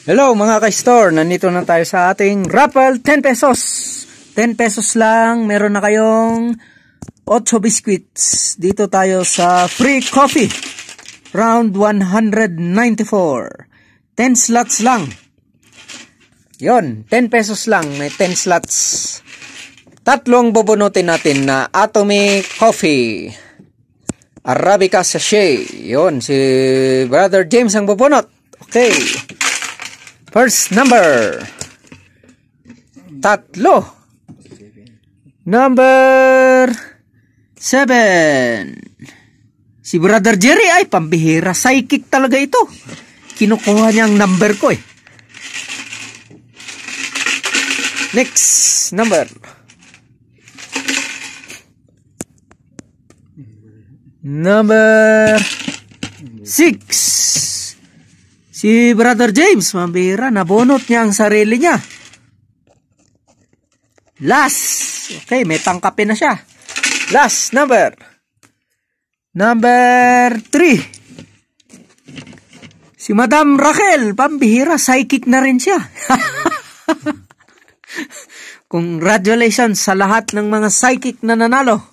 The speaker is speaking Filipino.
Hello mga ka-store, nandito na tayo sa ating raffle 10 pesos. 10 pesos lang, meron na kayong 8 biscuits. Dito tayo sa free coffee. Round 194. 10 slots lang. Yon, 10 pesos lang, may 10 slots. Tatlong bubunutin natin na Atomic Coffee. Arabica Sachet. Yon, si Brother James ang bubunot. Okay. First number. Tatlo. Number 7. Si Brother Jerry ay pambihira. Psychic talaga ito. Kinukuha niya ang number ko eh. Next number. Number 6. Si Brother James, mambira, nabunot niya ang sarili niya. Last. Okay, may tangkapin na siya. Last number. Number 3. Si Madam Raquel, pambihira, psychic na rin siya. Congratulations sa lahat ng mga psychic na nanalo.